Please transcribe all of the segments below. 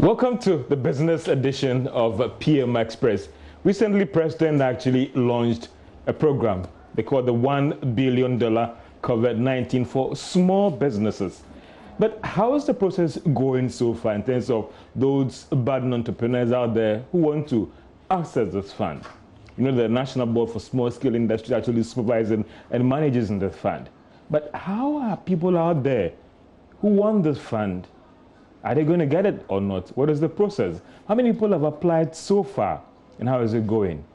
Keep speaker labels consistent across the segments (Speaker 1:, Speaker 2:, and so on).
Speaker 1: Welcome to the business edition of PM Express. Recently, President actually launched a program they call the $1 billion COVID-19 for small businesses. But how is the process going so far in terms of those budding entrepreneurs out there who want to access this fund? You know, the National Board for Small Scale Industry actually supervises and manages in the fund. But how are people out there who want this fund? Are they going to get it or not? What is the process? How many people have applied so far, and how is it going?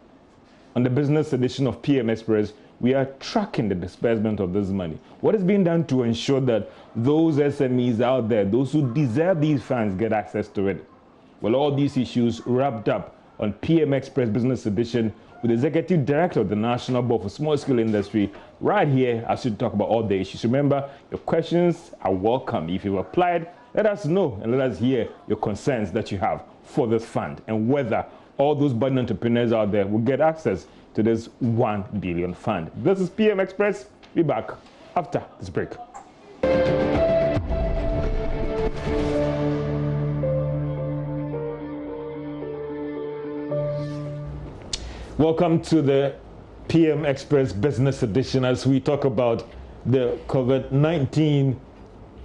Speaker 1: On the business edition of PM Express, we are tracking the disbursement of this money. What is being done to ensure that those SMEs out there, those who deserve these funds, get access to it? Well, all these issues wrapped up on PM Express Business Edition with the Executive Director of the National Board for Small Scale Industry right here as we talk about all the issues. Remember, your questions are welcome. If you've applied, let us know and let us hear your concerns that you have for this fund and whether all those budding entrepreneurs out there will get access to this $1 billion fund. This is PM Express. Be back after this break. Welcome to the PM Express Business Edition as we talk about the COVID-19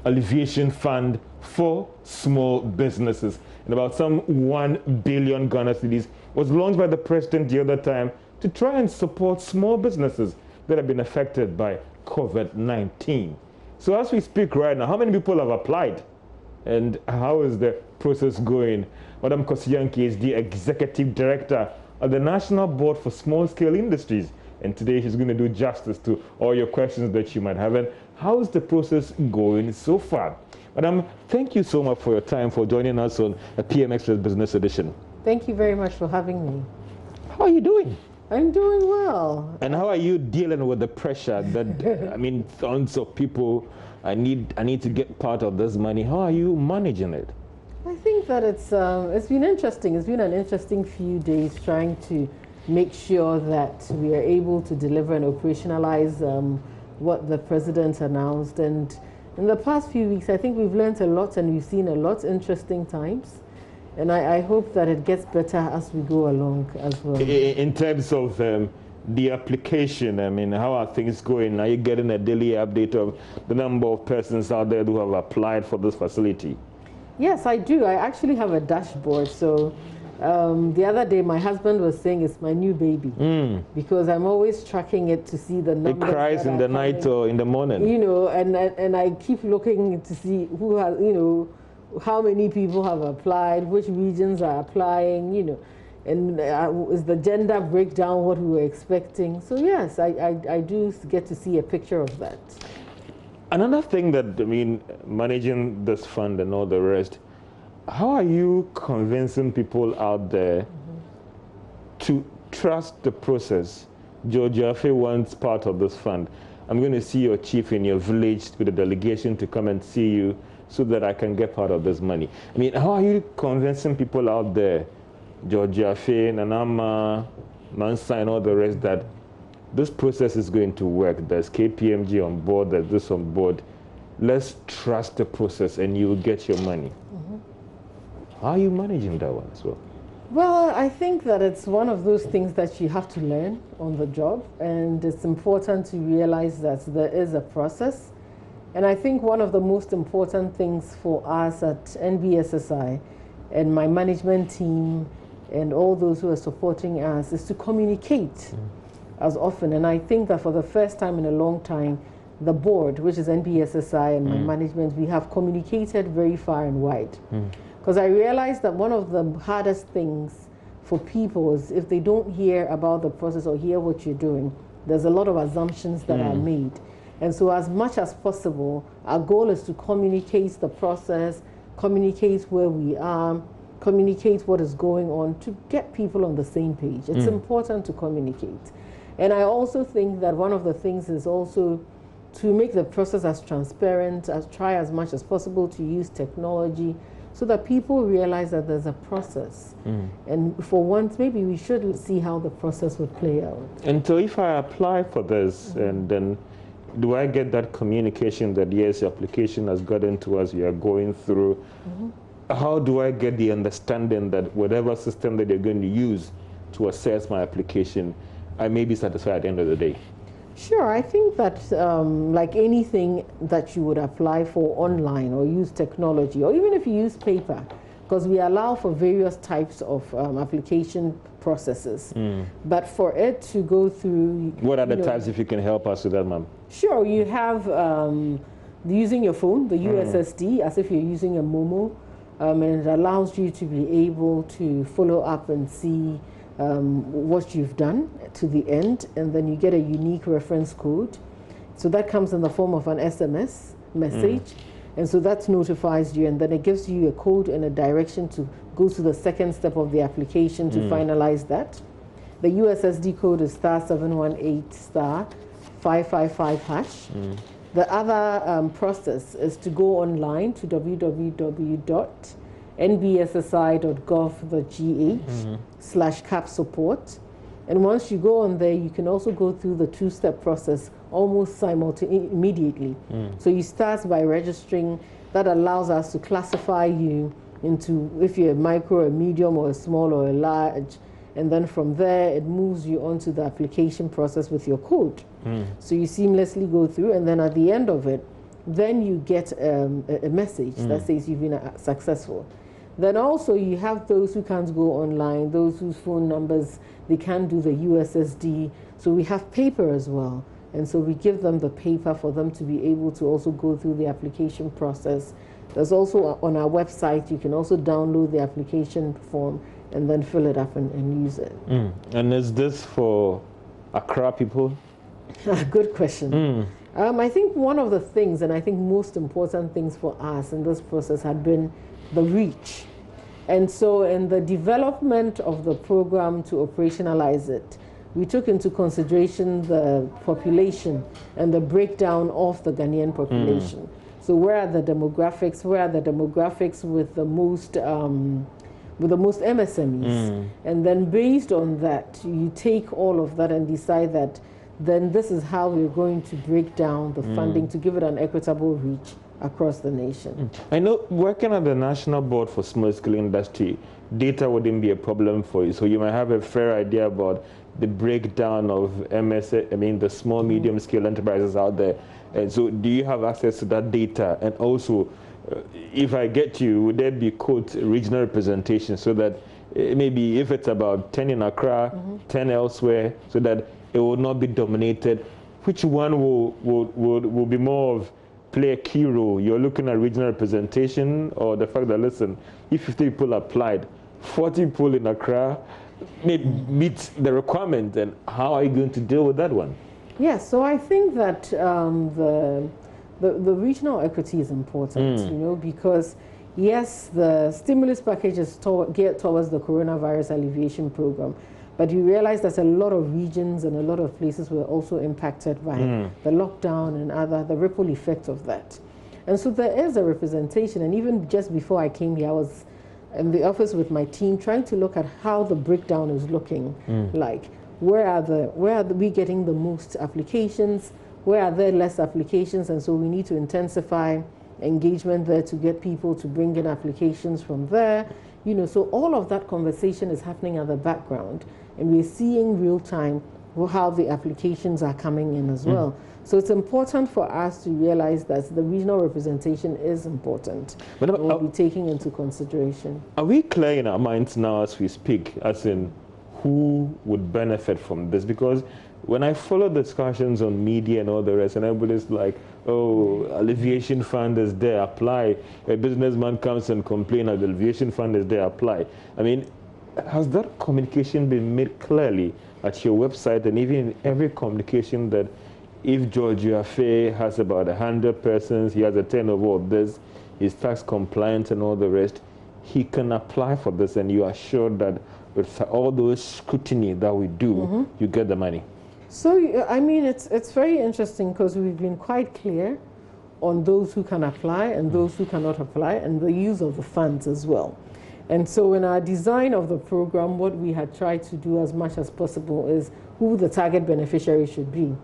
Speaker 1: Alleviation Fund for small businesses. And about some 1 billion Ghana cedis was launched by the president the other time to try and support small businesses that have been affected by COVID-19. So as we speak right now, how many people have applied? And how is the process going? Madam Kosiyanki is the Executive Director of the National Board for Small Scale Industries. And today she's going to do justice to all your questions that you might have. And how is the process going so far? Madam, thank you so much for your time, for joining us on a PM Express Business Edition.
Speaker 2: Thank you very much for having me.
Speaker 1: How are you doing?
Speaker 2: I'm doing well.
Speaker 1: And how are you dealing with the pressure that, I mean, tons of people, I need to get part of this money. How are you managing it?
Speaker 2: I think that it's been interesting. It's been an interesting few days trying to make sure that we are able to deliver and operationalize what the president announced. And in the past few weeks, I think we've learned a lot and we've seen a lot of interesting times. And I hope that it gets better as we go along as well.
Speaker 1: In terms of the application, I mean, how are things going? Are you getting a daily update of the number of persons out there who have applied for this facility?
Speaker 2: Yes, I do. I actually have a dashboard. So the other day, my husband was saying it's my new baby because I'm always tracking it to see the numbers.
Speaker 1: It cries in the night or in the morning.
Speaker 2: You know, and I keep looking to see who has, you know, how many people have applied, which regions are applying, you know, and is the gender breakdown what we were expecting. So yes, I do get to see a picture of that.
Speaker 1: Another thing that, I mean, managing this fund and all the rest, how are you convincing people out there to trust the process? JoyNews wants part of this fund. I'm going to see your chief in your village with a delegation to come and see you so that I can get part of this money. I mean, how are you convincing people out there, JoyNews, Nanama, Mansa, and all the rest, that this process is going to work? There's KPMG on board, there's this on board. Let's trust the process and you will get your money. How are you managing that one as well?
Speaker 2: Well, I think that it's one of those things that you have to learn on the job, and it's important to realize that there is a process. And I think one of the most important things for us at NBSSI and my management team and all those who are supporting us is to communicate as often. And I think that for the first time in a long time, the board, which is NBSSI and my management, we have communicated very far and wide. Because I realized that one of the hardest things for people is if they don't hear about the process or hear what you're doing, there's a lot of assumptions that are made. And so as much as possible, our goal is to communicate the process, communicate where we are, communicate what is going on, to get people on the same page. It's important to communicate. And I also think that one of the things is also to make the process as transparent, try as much as possible to use technology so that people realize that there's a process. And for once, maybe we should see how the process would play out.
Speaker 1: And so if I apply for this, and then do I get that communication that yes, your application has gotten to us, you are going through? how do I get the understanding that whatever system that they're going to use to assess my application, I may be satisfied at the end of the day?
Speaker 2: Sure, I think that like anything that you would apply for online or use technology, or even if you use paper, because we allow for various types of application processes. But for it to go through...
Speaker 1: What are the types, if you can help us with that, ma'am?
Speaker 2: Sure, you have using your phone, the USSD, as if you're using a Momo, and it allows you to be able to follow up and see what you've done to the end, and then you get a unique reference code. So that comes in the form of an SMS message, and so that notifies you, and then it gives you a code and a direction to go to the second step of the application to finalize that. The USSD code is *718*555#. The other process is to go online to www.nbssi.gov.gh/CAP support. And once you go on there, you can also go through the two-step process almost immediately. So you start by registering. That allows us to classify you into if you're a micro, a medium, or a small, or a large. And then from there, it moves you onto the application process with your code. So you seamlessly go through, and then at the end of it, then you get a message that says you've been successful. Then also you have those who can't go online, those whose phone numbers, they can't do the USSD. So we have paper as well. And so we give them the paper for them to be able to also go through the application process. There's also on our website, you can also download the application form and then fill it up and use it.
Speaker 1: And is this for Accra people?
Speaker 2: Good question. I think one of the things, and I think most important things for us in this process had been the reach. And so in the development of the program to operationalize it, we took into consideration the population and the breakdown of the Ghanaian population. So where are the demographics? Where are the demographics with the most MSMEs? And then based on that, you take all of that and decide that then this is how we're going to break down the funding to give it an equitable reach across the nation.
Speaker 1: I know working at the National Board for Small Scale Industry, data wouldn't be a problem for you. So you might have a fair idea about the breakdown of the small, medium scale enterprises out there. And so do you have access to that data? And also, if I get you, would there be, quote, regional representation so that maybe if it's about 10 in Accra, 10 elsewhere, so that it will not be dominated? Which one will be more of play a key role? You're looking at regional representation, or the fact that, listen, if 50 people applied, 40 people in Accra meet the requirement, and how are you going to deal with that one?
Speaker 2: Yes, so I think that the regional equity is important, you know, because yes, the stimulus package is geared towards the coronavirus alleviation program, but you realize that a lot of regions and a lot of places were also impacted by the lockdown and the ripple effect of that. And so there is a representation, and even just before I came here, I was in the office with my team trying to look at how the breakdown is looking like. Where are we getting the most applications? Where are there less applications? And so we need to intensify engagement there to get people to bring in applications from there. You know, so all of that conversation is happening at the background, and we're seeing real time how the applications are coming in as well. So it's important for us to realize that the regional representation is important. But we'll be taking into consideration.
Speaker 1: Are we clear in our minds now as we speak, as in who would benefit from this? Because when I follow discussions on media and all the rest, and everybody's like, oh, alleviation fund is there, apply. A businessman comes and complains, the alleviation fund is there, apply. I mean, has that communication been made clearly at your website, and even in every communication, that if Aboagye-Wiafe has about 100 persons, he has a turnover of this, he's tax compliant and all the rest, he can apply for this, and you are sure that with all those scrutiny that we do, you get the money?
Speaker 2: So, I mean, it's very interesting because we've been quite clear on those who can apply and those who cannot apply, and the use of the funds as well. And so in our design of the program, what we had tried to do as much as possible is who the target beneficiary should be.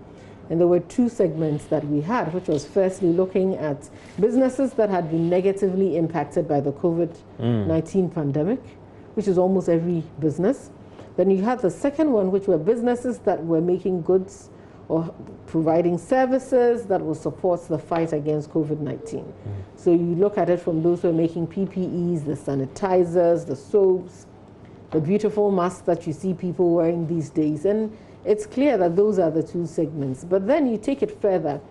Speaker 2: And there were two segments that we had, which was firstly looking at businesses that had been negatively impacted by the COVID-19 pandemic, which is almost every business. Then you had the second one, which were businesses that were making goods or providing services that will support the fight against COVID-19. So you look at it from those who are making PPEs, the sanitizers, the soaps, the beautiful masks that you see people wearing these days. And it's clear that those are the two segments. But then you take it further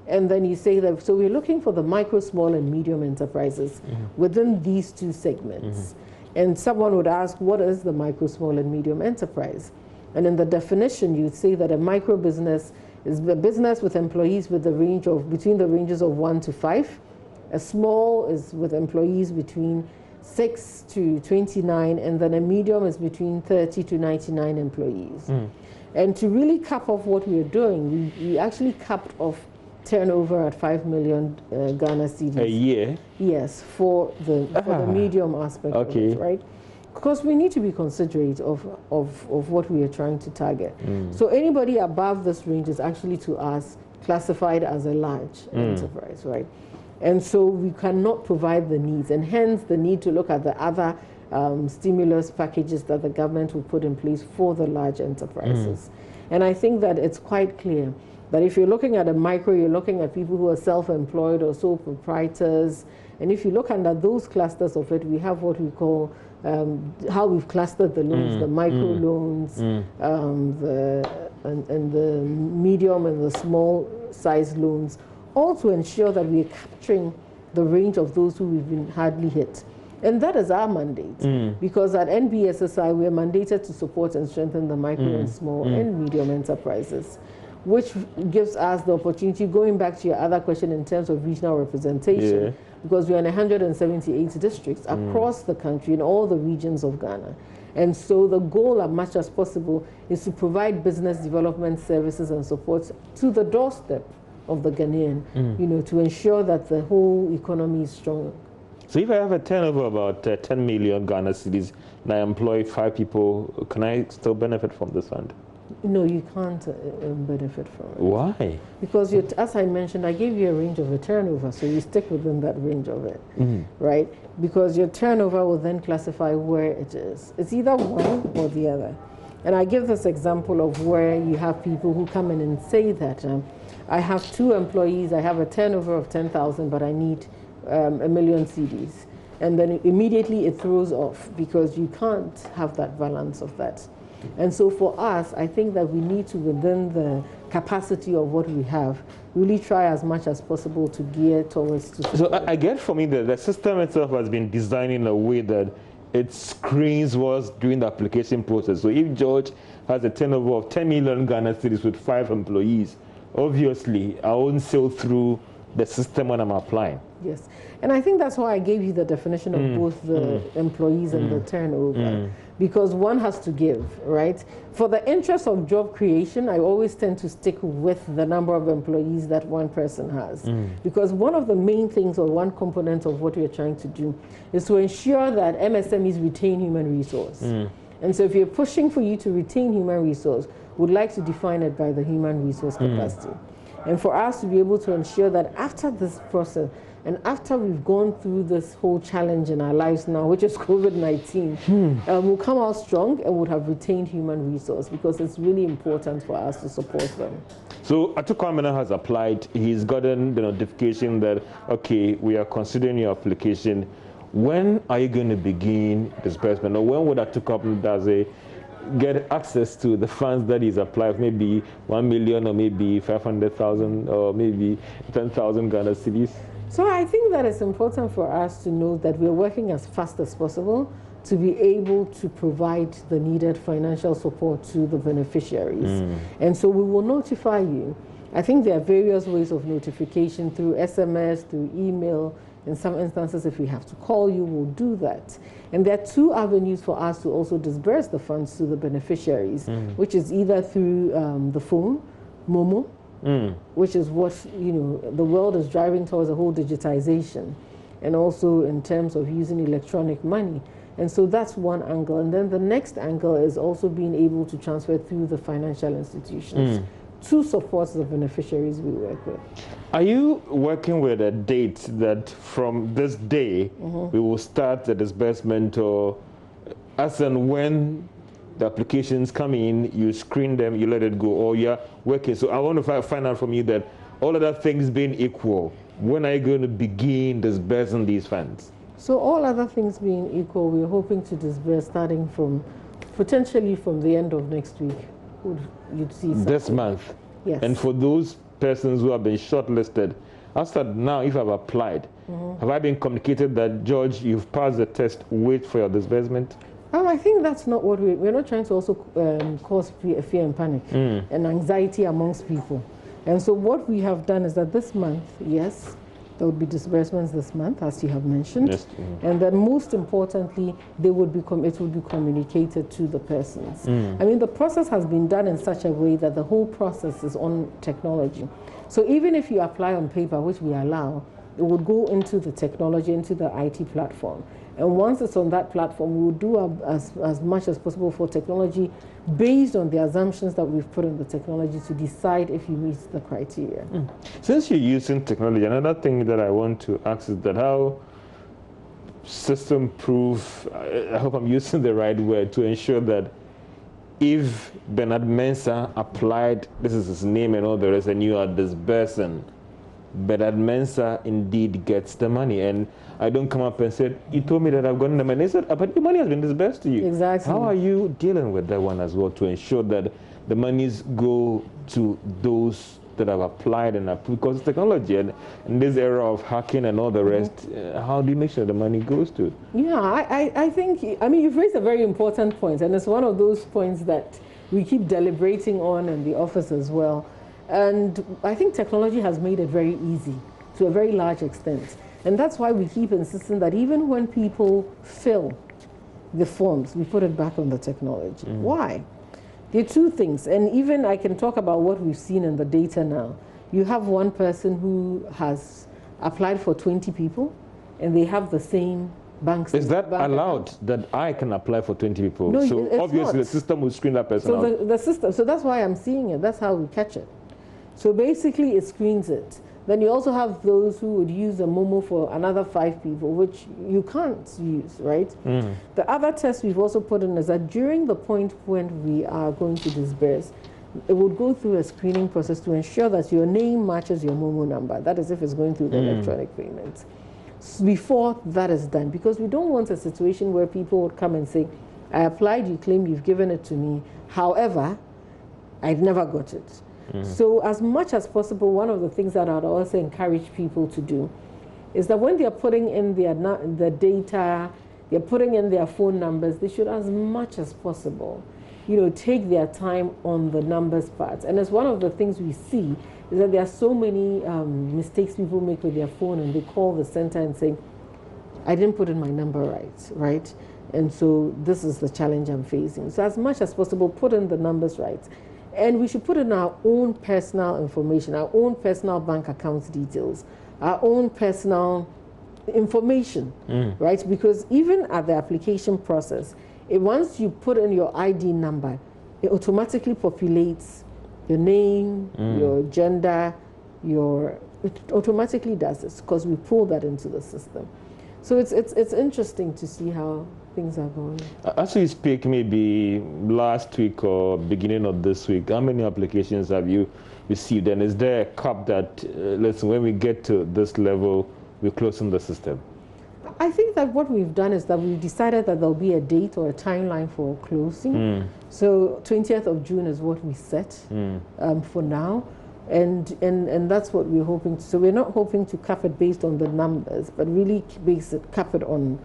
Speaker 2: and then you say that, so we're looking for the micro, small, and medium enterprises within these two segments. And someone would ask, what is the micro, small, and medium enterprise? And in the definition, you'd say that a micro business is a business with employees with the range of, between the ranges of 1 to 5. A small is with employees between 6 to 29, and then a medium is between 30 to 99 employees. And to really cap off what we are doing, we actually capped off turnover at 5 million Ghana cedis.
Speaker 1: A year?
Speaker 2: Yes, for the medium aspect of it, right? Because we need to be considerate of what we are trying to target. So anybody above this range is actually to us classified as a large enterprise, right? And so we cannot provide the needs, and hence the need to look at the other stimulus packages that the government will put in place for the large enterprises. And I think that it's quite clear that if you're looking at a micro, you're looking at people who are self-employed or sole proprietors. And if you look under those clusters of it, we have what we call how we've clustered the loans, the micro loans, and the medium and the small size loans, all to ensure that we're capturing the range of those who we've been hardly hit. And that is our mandate, because at NBSSI, we are mandated to support and strengthen the micro and small and medium enterprises, which gives us the opportunity, going back to your other question in terms of regional representation, because we are in 178 districts across the country in all the regions of Ghana. And so the goal, as much as possible, is to provide business development services and support to the doorstep of the Ghanaian, you know, to ensure that the whole economy is strong.
Speaker 1: So if I have a turnover about 10 million Ghana cedis and I employ 5 people, can I still benefit from this fund?
Speaker 2: No, you can't benefit from it.
Speaker 1: Why?
Speaker 2: Because, as I mentioned, I gave you a range of a turnover, so you stick within that range of it, right? Because your turnover will then classify where it is. It's either one or the other. And I give this example of where you have people who come in and say that I have 2 employees, I have a turnover of 10,000, but I need 1 million cedis. And then immediately it throws off, because you can't have that balance of that. And so for us, I think that we need to, within the capacity of what we have, really try as much as possible to gear towards.
Speaker 1: So I get from it that the system itself has been designed in a way that it screens what's during the application process. So if George has a turnover of 10 million Ghana cedis with 5 employees, obviously I won't sail through the system when I'm applying.
Speaker 2: Yes, and I think that's why I gave you the definition of both the employees and the turnover, because one has to give, right? For the interest of job creation, I always tend to stick with the number of employees that one person has, because one of the main things, or one component of what we are trying to do, is to ensure that MSMEs retain human resource. And so if you're pushing for you to retain human resource, we'd like to define it by the human resource capacity. And for us to be able to ensure that after this process, and after we've gone through this whole challenge in our lives now, which is COVID-19, we'll come out strong and would have retained human resource, because it's really important for us to support them.
Speaker 1: So Atukwamena has applied. He's gotten the notification that, okay, we are considering your application. When are you going to begin disbursement? Or when would Atukwamena get access to the funds that he's applied, maybe 1 million or maybe 500,000 or maybe 10,000 Ghana cedis?
Speaker 2: So I think that it's important for us to know that we're working as fast as possible to be able to provide the needed financial support to the beneficiaries. And so we will notify you. I think there are various ways of notification, through SMS, through email. In some instances, if we have to call you, we'll do that. And there are 2 avenues for us to also disburse the funds to the beneficiaries, which is either through the phone, Momo, which is what, you know, the world is driving towards, a whole digitization, and also in terms of using electronic money. And so that's one angle. And then the next angle is also being able to transfer through the financial institutions to support the beneficiaries we work with.
Speaker 1: Are you working with a date that from this day we will start the disbursement, or as and when the applications come in, you screen them, you let it go, or you're working? So I want to find out from you that all other things being equal, when are you going to begin disbursing these funds?
Speaker 2: So all other things being equal, we're hoping to disburse starting from potentially from the end of next week. You'd see
Speaker 1: this month.
Speaker 2: Yes.
Speaker 1: And for those persons who have been shortlisted, after now, if I've applied, have I been communicated that, George, you've passed the test, wait for your disbursement?
Speaker 2: I think that's not what we're not trying to also cause fear and panic and anxiety amongst people. And so what we have done is that this month, yes, there would be disbursements this month, as you have mentioned. Yes. And then most importantly, it would be communicated to the persons. I mean, the process has been done in such a way that the whole process is on technology. So even if you apply on paper, which we allow, it would go into the technology, into the IT platform. And once it's on that platform, we will do as much as possible for technology based on the assumptions that we've put in the technology to decide if you meet the criteria.
Speaker 1: Since you're using technology, another thing that I want to ask is that how system-proof, I hope I'm using the right word, to ensure that if Bernard Mensah applied, this is his name and all the rest, and you are disbursing, Bernard Mensah indeed gets the money. And I don't come up and say, you told me that I've gotten the money. They said, but the money has been disbursed to you.
Speaker 2: Exactly.
Speaker 1: How are you dealing with that one as well to ensure that the monies go to those that have applied and approved? Because technology and in this era of hacking and all the rest, how do you make sure the money goes to?
Speaker 2: Yeah, I think, I mean, you've raised a very important point, and it's one of those points that we keep deliberating on in the office as well. And I think technology has made it very easy to a very large extent. And that's why we keep insisting that even when people fill the forms, we put it back on the technology. Why? There are two things. And even I can talk about what we've seen in the data now. You have one person who has applied for 20 people, and they have the same bank statement.
Speaker 1: Is that allowed, that I can apply for 20 people?
Speaker 2: No,
Speaker 1: so obviously not. The system will screen that person out.
Speaker 2: The system, so that's why I'm seeing it. That's how we catch it. So basically it screens it. Then you also have those who would use a Momo for another 5 people, which you can't use, right? The other test we've also put in is that during the point when we are going to disburse, it would go through a screening process to ensure that your name matches your Momo number. That is if it's going through the electronic payments. Before that is done, because we don't want a situation where people would come and say, I applied, you claim you've given it to me, however, I've never got it. So as much as possible, one of the things that I'd also encourage people to do is that when they're putting in the data, they're putting in their phone numbers, they should, as much as possible, take their time on the numbers part. And as one of the things we see is that there are so many mistakes people make with their phone, and they call the center and say, I didn't put in my number right? And so this is the challenge I'm facing. So as much as possible, put in the numbers right. And we should put in our own personal information, our own personal bank account details, our own personal information, right? Because even at the application process, once you put in your ID number, it automatically populates your name, your gender, it automatically does this because we pull that into the system. So it's interesting to see how things are going.
Speaker 1: As we speak, maybe last week or beginning of this week, how many applications have you received? And is there a cap that, listen, when we get to this level, we're closing the system?
Speaker 2: I think that what we've done is that we've decided that there'll be a date or a timeline for closing. So 20th of June is what we set for now. And that's what we're hoping to. So we're not hoping to cap it based on the numbers, but really cap it on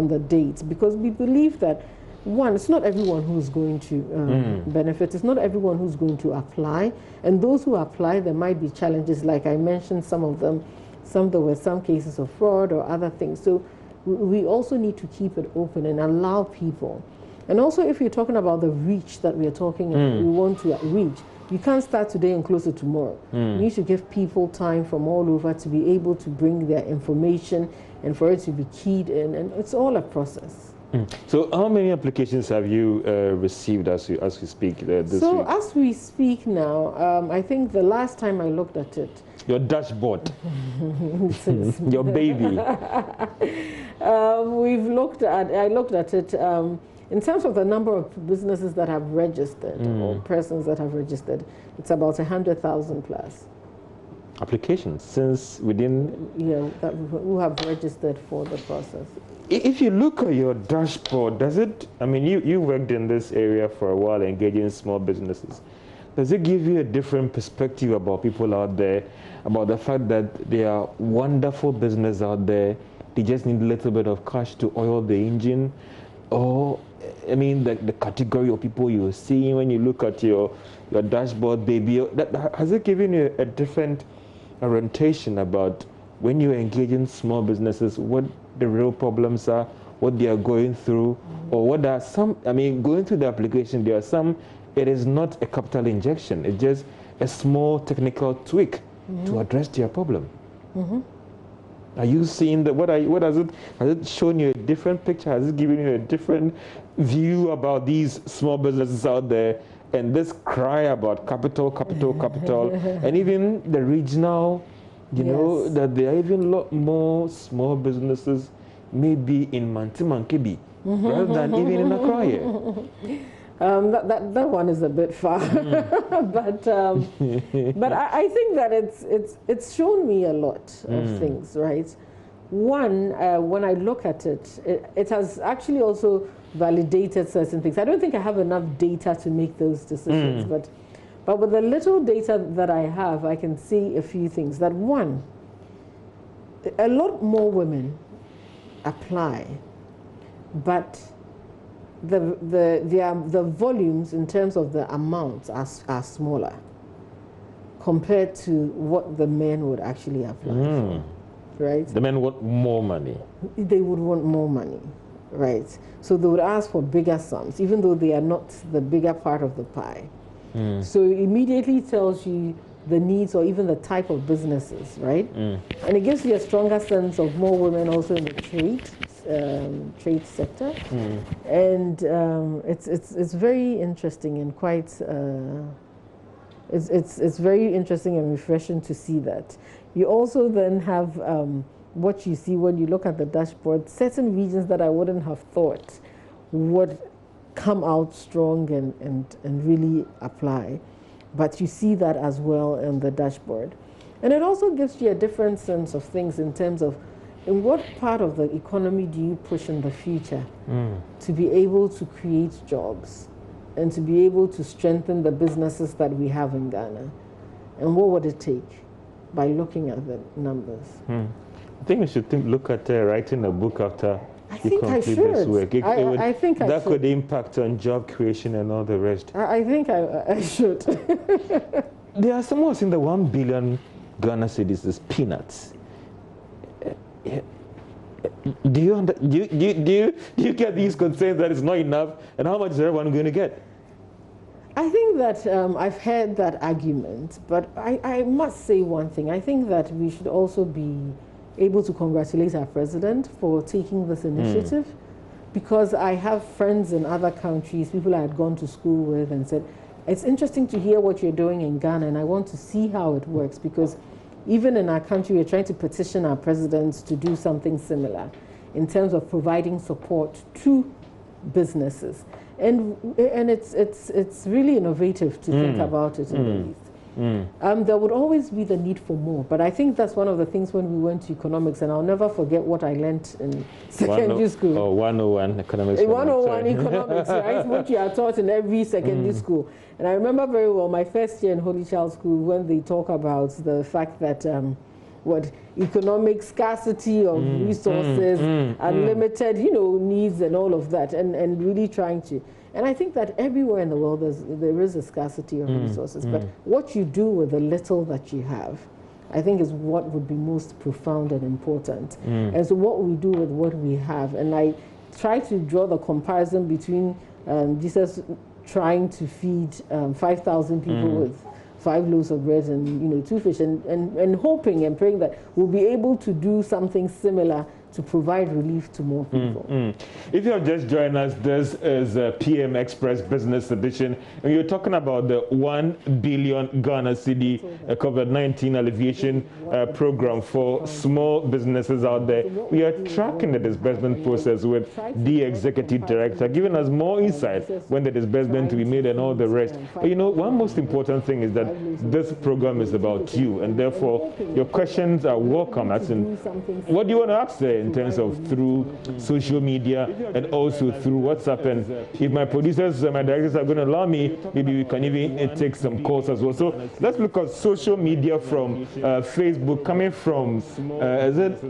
Speaker 2: the dates, because we believe that, one, it's not everyone who's going to benefit. It's not everyone who's going to apply. And those who apply, there might be challenges, like I mentioned, some of them, there were some cases of fraud or other things. So we also need to keep it open and allow people. And also, if you're talking about the reach that we're talking about, we want to reach, you can't start today and close it tomorrow. You need to give people time from all over to be able to bring their information and for it to be keyed in, and it's all a process.
Speaker 1: So how many applications have you received as we speak this week?
Speaker 2: So as we speak now, I think the last time I looked at it,
Speaker 1: your dashboard, your baby.
Speaker 2: I looked at it in terms of the number of businesses that have registered or persons that have registered. It's about 100,000 plus
Speaker 1: applications since within
Speaker 2: who have registered for the process.
Speaker 1: If you look at your dashboard, does it, I mean, you worked in this area for a while, engaging small businesses. Does it give you a different perspective about people out there, about the fact that there are wonderful businesses out there, they just need a little bit of cash to oil the engine? Or, I mean, the category of people you're seeing when you look at your dashboard, baby, has it given you a different orientation about when you're engaging small businesses, what the real problems are, what they are going through, or what are some, I mean, going through the application, there are some, it is not a capital injection, it's just a small technical tweak to address their problem. Are you seeing that? Has it shown you a different picture? Has it given you a different view about these small businesses out there and this cry about capital, and even the regional, you know, that there are even a lot more small businesses maybe in Mantimankebi rather than even in Accra here?
Speaker 2: That one is a bit far, but I think that it's shown me a lot of things, right? One, when I look at it, it has actually also validated certain things. I don't think I have enough data to make those decisions, but with the little data that I have, I can see a few things. That one, a lot more women apply, but the volumes in terms of the amounts are smaller compared to what the men would actually apply for, right?
Speaker 1: The men want more money.
Speaker 2: They would want more money, right? So they would ask for bigger sums, even though they are not the bigger part of the pie. So it immediately tells you the needs or even the type of businesses, right? And it gives you a stronger sense of more women also in the trade sector. And it's very interesting and quite it's very interesting and refreshing to see that. You also then have what you see when you look at the dashboard, certain regions that I wouldn't have thought would come out strong and really apply. But you see that as well in the dashboard. And it also gives you a different sense of things in terms of in what part of the economy do you push in the future to be able to create jobs and to be able to strengthen the businesses that we have in Ghana. And what would it take by looking at the numbers?
Speaker 1: I think we should look at writing a book after you complete this work.
Speaker 2: I think
Speaker 1: that could impact on job creation and all the rest.
Speaker 2: I think I should.
Speaker 1: There are some in the 1 billion Ghana cedis is peanuts. Do you get these concerns that it's not enough, and how much is everyone going to get?
Speaker 2: I think that I've heard that argument, but I must say one thing. I think that we should also be able to congratulate our president for taking this initiative, because I have friends in other countries, people I had gone to school with, and said, it's interesting to hear what you're doing in Ghana, and I want to see how it works, because even in our country, we're trying to petition our presidents to do something similar in terms of providing support to businesses. And it's really innovative to think about it in the East. There would always be the need for more, but I think that's one of the things when we went to economics, and I'll never forget what I learned in secondary school.
Speaker 1: Oh, 101 economics.
Speaker 2: 101 economics, right? What you are taught in every secondary school. And I remember very well my first year in Holy Child School when they talk about the fact that economic scarcity of resources, unlimited, needs and all of that, and really trying to. And I think that everywhere in the world there is a scarcity of resources, but what you do with the little that you have, I think is what would be most profound and important. And so what we do with what we have, and I try to draw the comparison between Jesus trying to feed 5,000 people 5 loaves of bread and 2 fish, and hoping and praying that we'll be able to do something similar to provide relief to more people.
Speaker 1: If you have just joined us, this is PM Express Business Edition, and you're talking about the 1 billion Ghana cedi COVID-19 alleviation program for small businesses out there. We are tracking the disbursement process with the executive director, giving us more insight when the disbursement to be made and all the rest. But one most important thing is that this program is about you, and therefore your questions are welcome. As in, what do you want to ask there? In terms of through social media and also through WhatsApp. And if my producers and my directors are going to allow me, maybe we can even take some calls as well. So let's look at social media from Facebook, coming from, is it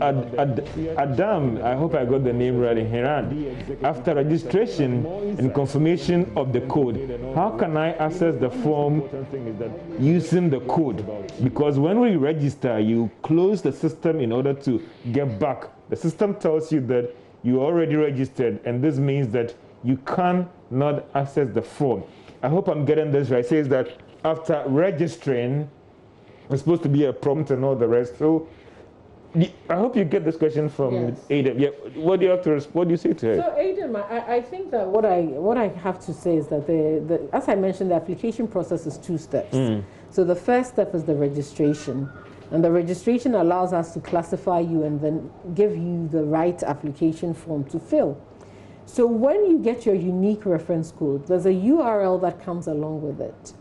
Speaker 1: Adam? I hope I got the name right, in Iran. After registration and confirmation of the code, how can I access the form using the code? Because when we register, you close the system in order to get back. The system tells you that you already registered, and this means that you cannot access the form. I hope I'm getting this right. It says that after registering, it's supposed to be a prompt and all the rest. So I hope you get this question from Adam. Yeah, what do you have to what do you say to her?
Speaker 2: So Adam, I think that what I have to say is that as I mentioned, the application process is 2 steps. So the first step is the registration. And the registration allows us to classify you and then give you the right application form to fill. So when you get your unique reference code, there's a URL that comes along with it.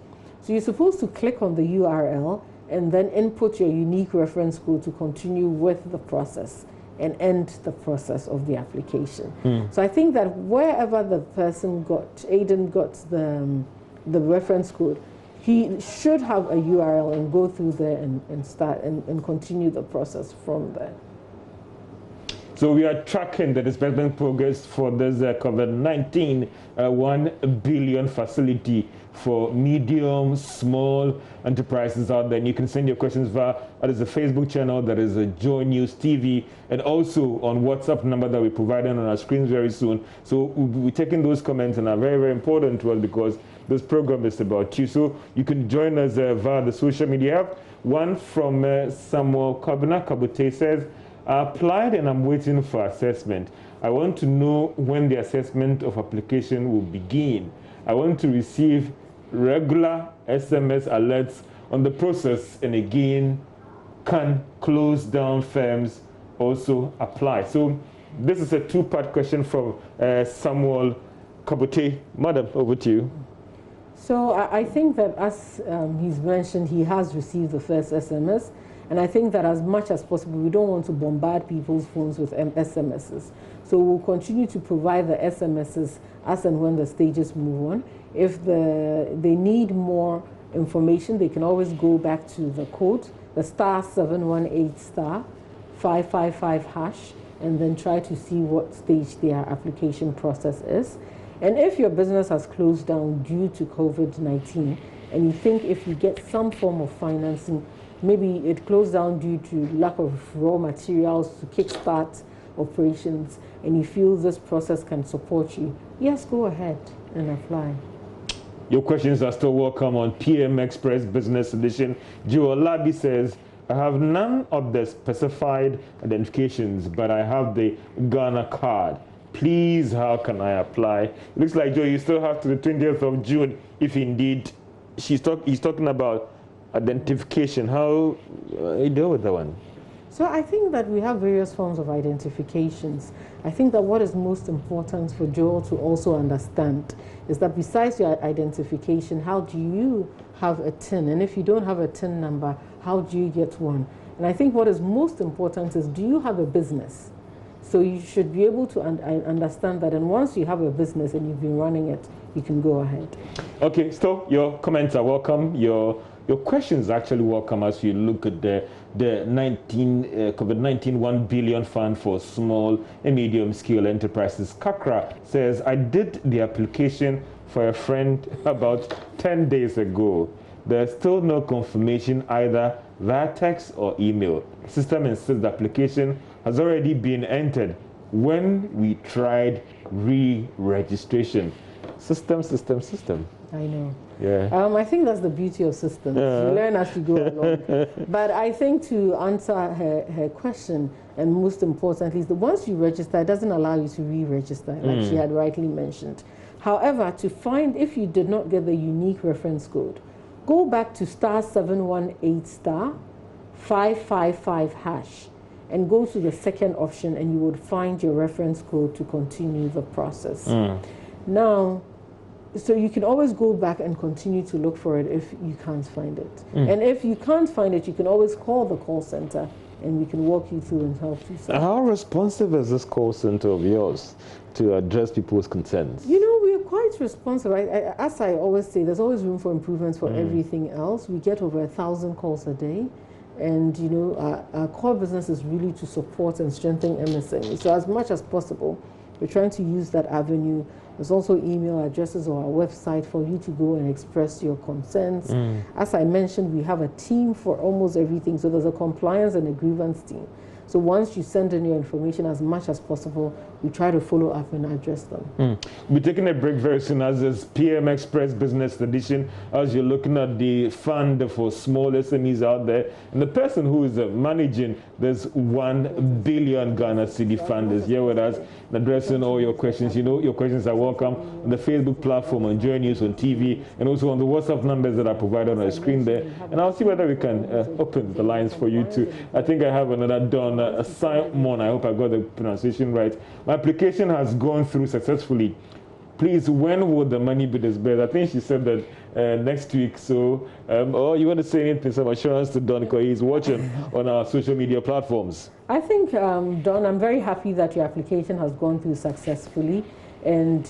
Speaker 2: So you're supposed to click on the URL and then input your unique reference code to continue with the process and end the process of the application. So I think that wherever the person Aiden got the reference code, he should have a URL and go through there and start and continue the process from there.
Speaker 1: So we are tracking the disbursement progress for this COVID-19 1 billion facility for medium, small enterprises out there. And you can send your questions via that is a Facebook channel, that is a JoyNews TV, and also on WhatsApp number that we're providing on our screens very soon. So we'll be taking those comments, and are very, very important to us because this program is about you. So you can join us via the social media. I have one from Samuel Kabute says, I applied and I'm waiting for assessment. I want to know when the assessment of application will begin. I want to receive regular SMS alerts on the process, and again, can close down firms also apply? So this is a 2-part question from Samuel Kabute. Madam, over to you.
Speaker 2: So I think that as he's mentioned, he has received the first SMS. And I think that as much as possible, we don't want to bombard people's phones with SMSs. So we'll continue to provide the SMSs as and when the stages move on. If they need more information, they can always go back to the code, the *718 *555#, and then try to see what stage their application process is. And if your business has closed down due to COVID-19, and you think if you get some form of financing, maybe it closed down due to lack of raw materials to kickstart operations, and you feel this process can support you, yes, go ahead and apply.
Speaker 1: Your questions are still welcome on PM Express Business Edition. Joe Olabi says, I have none of the specified identifications, but I have the Ghana card. Please, how can I apply? It looks like, Joe, you still have to the 20th of June, if indeed he's talking about identification. How you deal with that one?
Speaker 2: So I think that we have various forms of identifications. I think that what is most important for Joel to also understand is that besides your identification, how do you have a TIN? And if you don't have a TIN number, how do you get one? And I think what is most important is, do you have a business? So you should be able to understand that, and once you have a business and you've been running it, you can go ahead. Okay,
Speaker 1: so your comments are welcome. Your questions are actually welcome as you look at the COVID-19 1 billion fund for small and medium scale enterprises. Kakra says, I did the application for a friend about 10 days ago. There's still no confirmation either via text or email. The system insists the application has already been entered when we tried re-registration. System.
Speaker 2: I know.
Speaker 1: Yeah.
Speaker 2: I think that's the beauty of systems. You learn as you go along. But I think to answer her question, and most importantly, is that once you register, it doesn't allow you to re-register, like she had rightly mentioned. However, to find if you did not get the unique reference code, go back to *718 *555# and go to the second option, and you would find your reference code to continue the process. Now, so you can always go back and continue to look for it if you can't find it. And if you can't find it, you can always call the call center and we can walk you through and help you.
Speaker 1: How responsive is this call center of yours to address people's concerns?
Speaker 2: You know, we're quite responsive. As I always say, there's always room for improvements for everything else. We get over 1,000 calls a day. And, you know, our core business is really to support and strengthen MSMEs. So as much as possible, we're trying to use that avenue. There's also email addresses or our website for you to go and express your concerns. As I mentioned, we have a team for almost everything. So there's a compliance and a grievance team. So once you send in your information, as much as possible, we try to follow up and address them.
Speaker 1: We're taking a break very soon as this PM Express Business Edition, as you're looking at the fund for small SMEs out there. And the person who is managing this 1 billion Ghana cedi fund is here with us and addressing all your questions. You know, your questions are welcome on the Facebook platform, on JoyNews, on TV, and also on the WhatsApp numbers that are provided on the screen there. And I'll see whether we can open the lines for you too. I think I have another Don Simon. I hope I got the pronunciation right. My application has gone through successfully. Please, when will the money be disbursed? I think she said that next week. So, or you want to say anything, some assurance to Don, because he's watching on our social media platforms?
Speaker 2: I think, Don, I'm very happy that your application has gone through successfully. And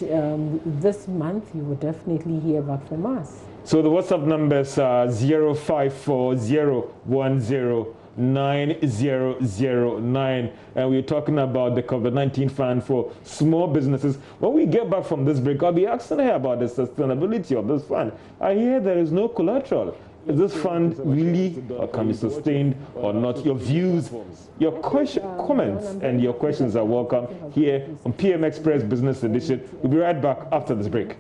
Speaker 2: this month, you will definitely hear back from us.
Speaker 1: So the WhatsApp numbers are 0540109009, and we're talking about the COVID-19 fund for small businesses. When we get back from this break, I'll be asking her about the sustainability of this fund. I hear there is no collateral. Is this fund really can be sustained or not? Your views, your comments, and your questions are welcome here on PM Express Business Edition. We'll be right back after this break.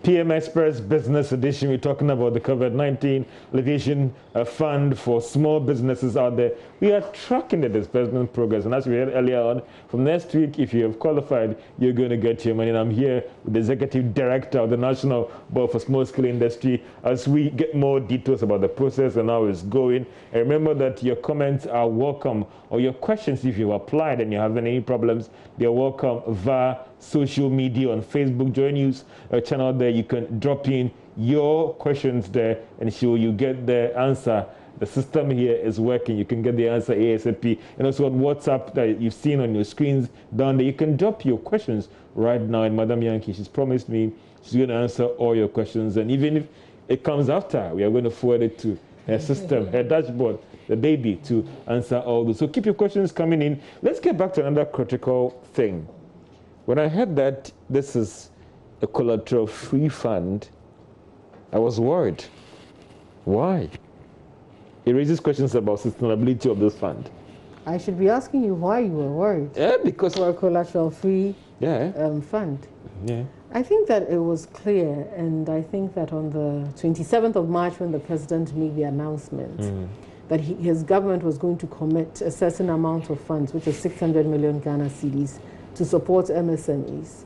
Speaker 1: PM Express Business Edition, we're talking about the COVID-19 alleviation fund for small businesses out there. We are tracking the disbursement progress, and as we heard earlier on, from next week, if you have qualified, you're going to get your money. And I'm here with the Executive Director of the National Board for Small Scale Industry as we get more details about the process and how it's going. And remember that your comments are welcome, or your questions, if you've applied and you have any problems, they're welcome via social media on Facebook, JoyNews channel there. You can drop in your questions there and sure you get the answer. The system here is working. You can get the answer ASAP. And also on WhatsApp that you've seen on your screens down there, you can drop your questions right now. And Madam Yankee, she's promised me she's going to answer all your questions. And even if it comes after, we are going to forward it to her system, her dashboard, the baby, to answer all those. So keep your questions coming in. Let's get back to another critical thing. When I heard that this is a collateral-free fund, I was worried. Why? It raises questions about sustainability of this fund.
Speaker 2: I should be asking you why you were worried.
Speaker 1: Yeah, because
Speaker 2: for a collateral-free fund.
Speaker 1: Yeah.
Speaker 2: I think that it was clear, and I think that on the 27th of March, when the president made the announcement that his government was going to commit a certain amount of funds, which is 600 million Ghana cedis, to support MSMEs,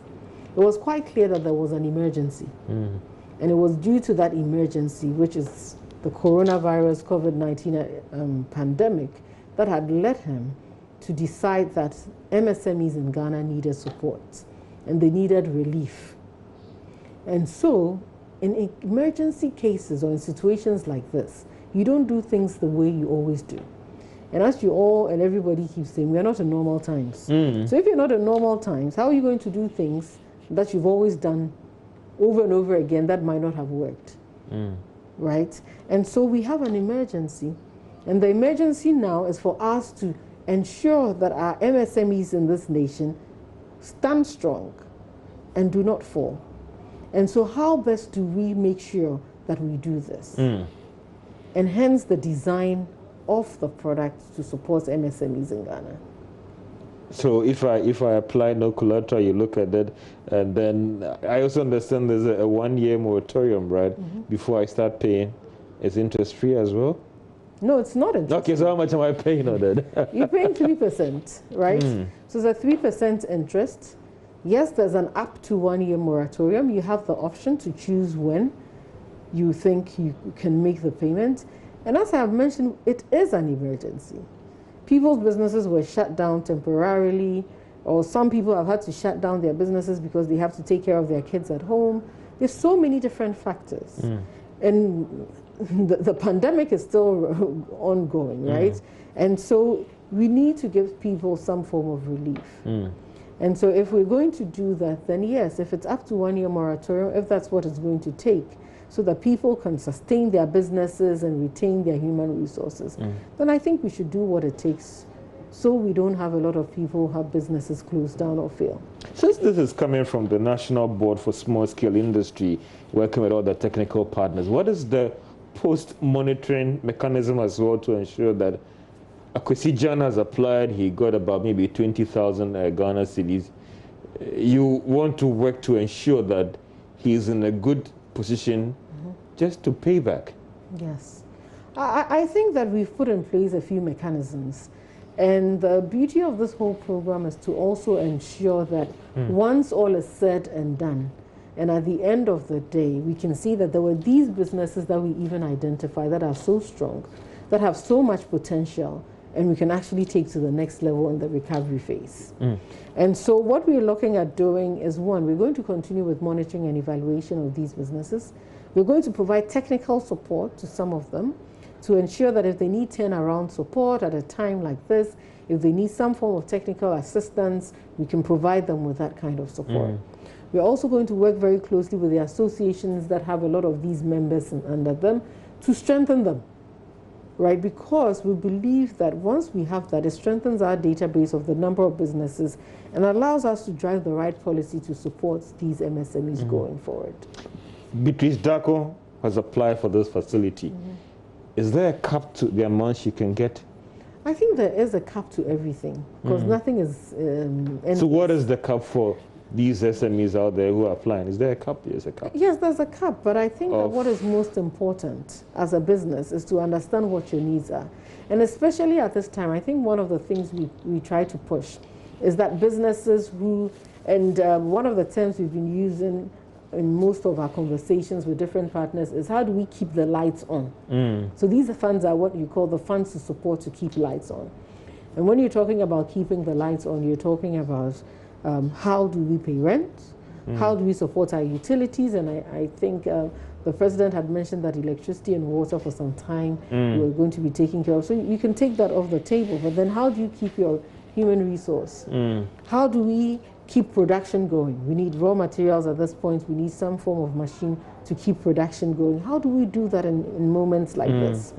Speaker 2: it was quite clear that there was an emergency. And it was due to that emergency, which is the coronavirus COVID-19 pandemic, that had led him to decide that MSMEs in Ghana needed support and they needed relief. And so, in emergency cases or in situations like this, you don't do things the way you always do. And as you all and everybody keeps saying, we are not in normal times. So if you're not in normal times, how are you going to do things that you've always done over and over again that might not have worked? Right? And so we have an emergency. And the emergency now is for us to ensure that our MSMEs in this nation stand strong and do not fall. And so how best do we make sure that we do this? And hence the design of the product to support MSMEs in Ghana.
Speaker 1: So if I apply no collateral, you look at that, and then I also understand there's a 1-year moratorium, right? Before I start paying. It's interest free as well?
Speaker 2: No, it's not interest.
Speaker 1: Okay, so how much am I paying on that?
Speaker 2: You're paying 3%, right? So it's a 3% interest. Yes, there's an up to 1-year moratorium. You have the option to choose when you think you can make the payment. And as I have mentioned, it is an emergency. People's businesses were shut down temporarily, or some people have had to shut down their businesses because they have to take care of their kids at home. There's so many different factors. And the pandemic is still ongoing, right? And so we need to give people some form of relief. And so if we're going to do that, then yes, if it's up to 1-year moratorium, if that's what it's going to take, so that people can sustain their businesses and retain their human resources, then I think we should do what it takes so we don't have a lot of people who have businesses closed down or fail.
Speaker 1: Since this is coming from the National Board for Small-Scale Industry, working with all the technical partners, what is the post-monitoring mechanism as well to ensure that Akwesi John has applied, he got about maybe 20,000 Ghana cedis. You want to work to ensure that he's in a good position just to pay back? Yes.
Speaker 2: I think that we've put in place a few mechanisms. And the beauty of this whole program is to also ensure that once all is said and done, and at the end of the day, we can see that there were these businesses that we even identify that are so strong, that have so much potential, and we can actually take to the next level in the recovery phase. And so what we're looking at doing is, one, we're going to continue with monitoring and evaluation of these businesses. We're going to provide technical support to some of them to ensure that if they need turnaround support at a time like this, if they need some form of technical assistance, we can provide them with that kind of support. We're also going to work very closely with the associations that have a lot of these members under them to strengthen them. Right, because we believe that once we have that, it strengthens our database of the number of businesses and allows us to drive the right policy to support these MSMEs going forward.
Speaker 1: Beatrice Darko has applied for this facility. Is there a cap to the amount she can get?
Speaker 2: I think there is a cap to everything, because nothing is
Speaker 1: so what is the cap for these SMEs out there who are applying? Is there a cap? Yes, a cap.
Speaker 2: Yes, there's a cap, but I think that what is most important as a business is to understand what your needs are. And especially at this time, I think one of the things we try to push is that businesses who, and one of the terms we've been using in most of our conversations with different partners is, how do we keep the lights on? So these funds are what you call the funds to support to keep lights on. And when you're talking about keeping the lights on, you're talking about how do we pay rent? How do we support our utilities? And I think the president had mentioned that electricity and water for some time we're going to be taking care of. So you can take that off the table, but then how do you keep your human resource? How do we keep production going? We need raw materials at this point. We need some form of machine to keep production going. How do we do that in moments like this,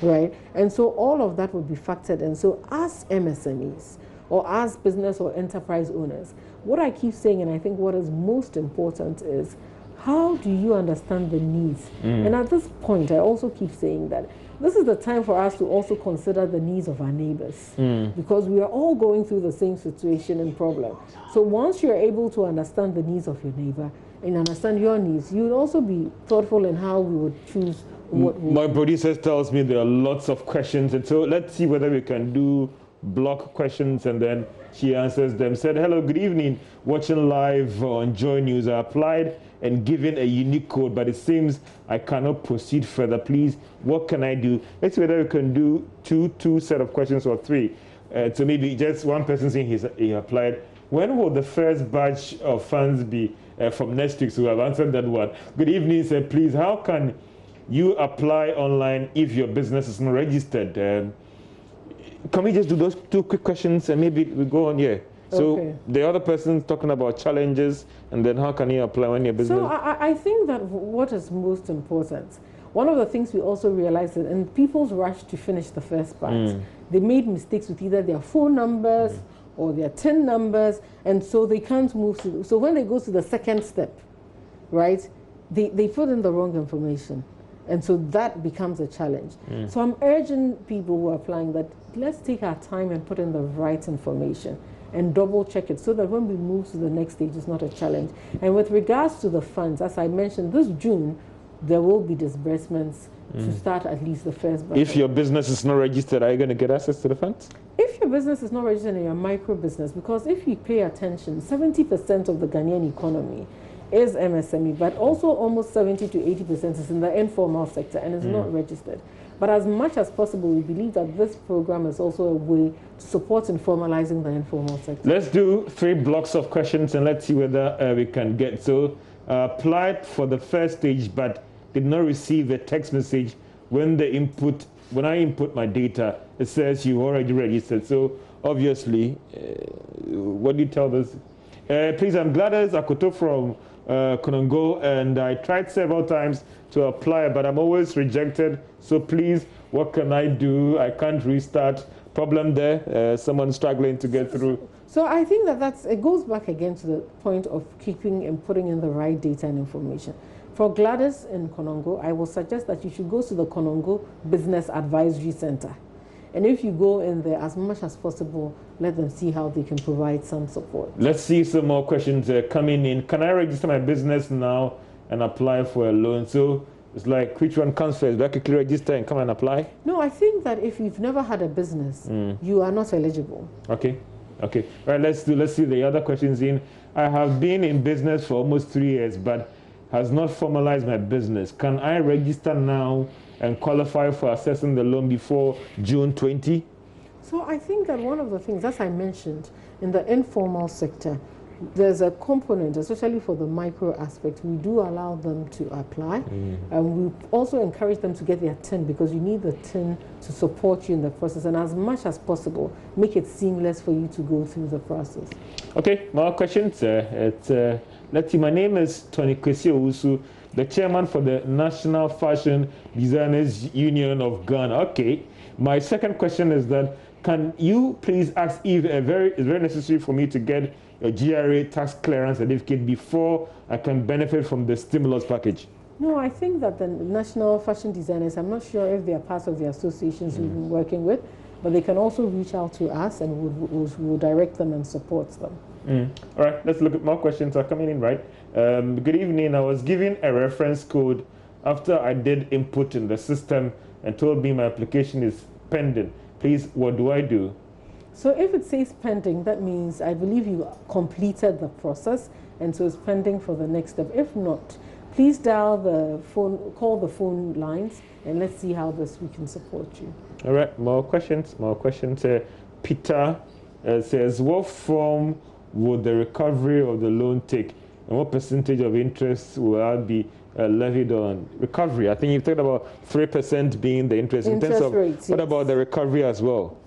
Speaker 2: right? And so all of that would be factored in. So as MSMEs, or as business or enterprise owners, what I keep saying, and I think what is most important, is how do you understand the needs? And at this point, I also keep saying that this is the time for us to also consider the needs of our neighbors, because we are all going through the same situation and problem. So once you're able to understand the needs of your neighbor and understand your needs, you would also be thoughtful in how we would choose what we
Speaker 1: My producer tells me there are lots of questions, and so let's see whether we can do block questions and then she answers them. Said, hello, good evening, watching live on JoyNews. I applied and given a unique code, but it seems I cannot proceed further. Please, what can I do? Let's see whether we can do two set of questions or three. So maybe just one person saying he applied. When will the first batch of funds be from next week? So I've answered that one. Good evening, sir. Please, how can you apply online if your business is not registered? Can we just do those two quick questions and maybe we go on here? So the other person talking about challenges, and then how can you apply when your business?
Speaker 2: So I think that what is most important, one of the things we also realized that in people's rush to finish the first part, they made mistakes with either their phone numbers or their TIN numbers, and so they can't move to. So when they go to the second step, right, they put in the wrong information. And so that becomes a challenge. So I'm urging people who are applying that let's take our time and put in the right information and double check it so that when we move to the next stage, it's not a challenge. And with regards to the funds, as I mentioned, this June, there will be disbursements to start at least the first bucket.
Speaker 1: If your business is not registered, are you going to get access to the funds?
Speaker 2: If your business is not registered and you're a micro business, because if you pay attention, 70% of the Ghanaian economy is MSME, but also almost 70 to 80% is in the informal sector and is not registered. But as much as possible, we believe that this program is also a way to support in formalizing the informal sector.
Speaker 1: Let's do 3 blocks of questions and let's see whether we can get. So, applied for the first stage, but did not receive a text message when I input my data, it says you already registered. So obviously, what do you tell this? Please, I'm Gladys Akoto from Konongo, and I tried several times to apply, but I'm always rejected. So please, what can I do? I can't restart. Problem there, someone struggling to get through.
Speaker 2: So I think that it goes back again to the point of keeping and putting in the right data and information. For Gladys in Konongo, I will suggest that you should go to the Konongo Business Advisory Center. And if you go in there as much as possible, let them see how they can provide some support.
Speaker 1: Let's see some more questions coming in. Can I register my business now and apply for a loan? So it's like, which one comes first? Do I quickly register and come and apply?
Speaker 2: No, I think that if you've never had a business, you are not eligible.
Speaker 1: Okay. Okay. All right, let's see the other questions in. I have been in business for almost 3 years, but has not formalized my business. Can I register now and qualify for accessing the loan before June 20?
Speaker 2: So I think that one of the things, as I mentioned, in the informal sector, there's a component, especially for the micro aspect, we do allow them to apply. And we also encourage them to get their TIN, because you need the TIN to support you in the process. And as much as possible, make it seamless for you to go through the process. Okay,
Speaker 1: more questions. Let's see, my name is Tony Kwesi Owusu, the chairman for the National Fashion Designers Union of Ghana. Okay, my second question is that, can you please ask if it's very necessary for me to get a GRA tax clearance certificate before I can benefit from the stimulus package?
Speaker 2: No, I think that the National Fashion Designers, I'm not sure if they are part of the associations we've been working with, but they can also reach out to us and we'll direct them and support them.
Speaker 1: All right, let's look at more questions are coming in, right? Good evening. I was given a reference code after I did input in the system and told me my application is pending. Please, what do I do?
Speaker 2: So if it says pending, that means I believe you completed the process, and so it's pending for the next step. If not, please dial the phone, call the phone lines, and let's see how we can support you.
Speaker 1: All right, more questions. Peter says, what form would the recovery of the loan take, and what percentage of interest will I be levied on recovery? I think you've talked about 3% being the interest. In terms of rates, what about the recovery as well?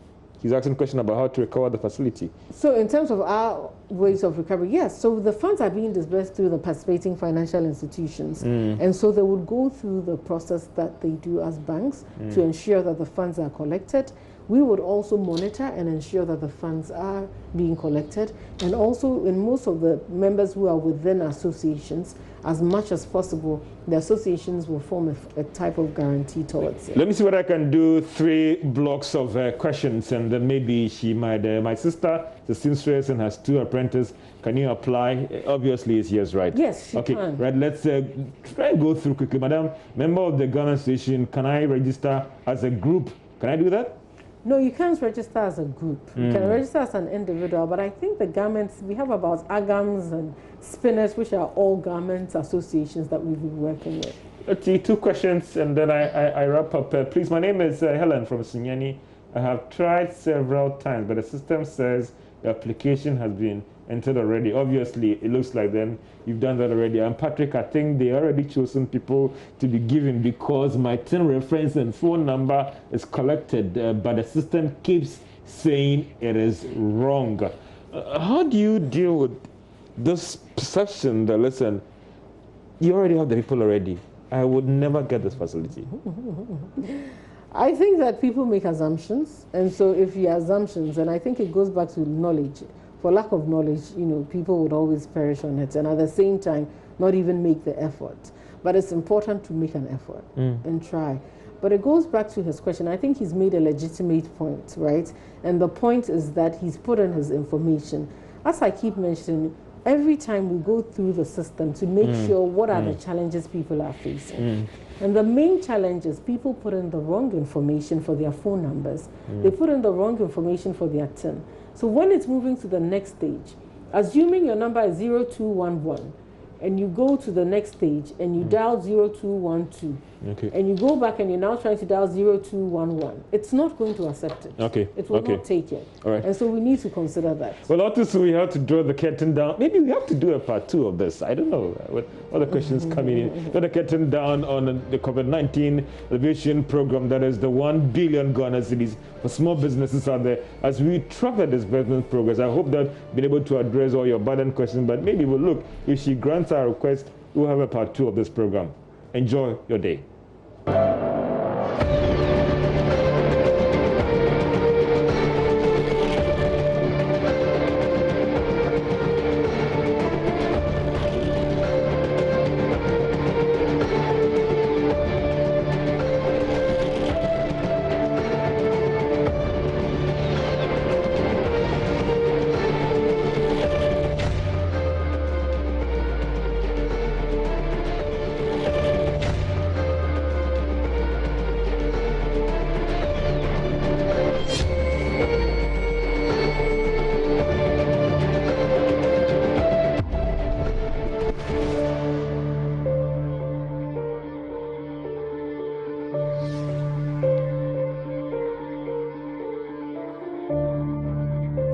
Speaker 1: He's asking a question about how to recover the facility.
Speaker 2: So in terms of our ways of recovery, yes. So the funds are being disbursed through the participating financial institutions. And so they would go through the process that they do as banks to ensure that the funds are collected. We would also monitor and ensure that the funds are being collected. And also in most of the members who are within associations, as much as possible, the associations will form a type of guarantee towards it.
Speaker 1: Let me see what I can do. 3 blocks of questions, and then maybe she might, my sister, the seamstress, and has 2 apprentices. Can you apply? Obviously, it's yes, right?
Speaker 2: Yes, she can.
Speaker 1: Right, let's try and go through quickly. Madam, member of the Ghana Association, can I register as a group? Can I do that?
Speaker 2: No, you can't register as a group. You can register as an individual, but I think the garments, we have about AGAMs and spinners, which are all garments associations that we've been working with.
Speaker 1: Let's see, 2 questions, and then I wrap up. Please, my name is Helen from Sunyani. I have tried several times, but the system says the application has been entered already. Obviously, it looks like then you've done that already. And Patrick, I think they already chosen people to be given because my TIN reference and phone number is collected, but the system keeps saying it is wrong. How do you deal with this perception that, listen, you already have the people already? I would never get this facility.
Speaker 2: I think that people make assumptions, and so if your assumptions, and I think it goes back to knowledge. For lack of knowledge, people would always perish on it, and at the same time, not even make the effort. But it's important to make an effort and try. But it goes back to his question. I think he's made a legitimate point, right? And the point is that he's put in his information. As I keep mentioning, every time we go through the system to make sure what are the challenges people are facing. And the main challenge is people put in the wrong information for their phone numbers. They put in the wrong information for their TIN. So when it's moving to the next stage, assuming your number is 0211, and you go to the next stage and you dial 0212, and you go back and you're now trying to dial 0211, it's not going to accept it. It will not take it.
Speaker 1: All right.
Speaker 2: And so we need to consider that.
Speaker 1: Well, obviously we have to draw the curtain down. Maybe we have to do a part 2 of this. I don't know what other questions coming in. Draw the curtain down on the COVID-19 alleviation program that is the 1 billion Ghana cedis for small businesses out there. As we track the disbursement progress, I hope that we've been able to address all your burden questions, but maybe we'll look, if she grants our request, we'll have a part 2 of this program. Enjoy your day.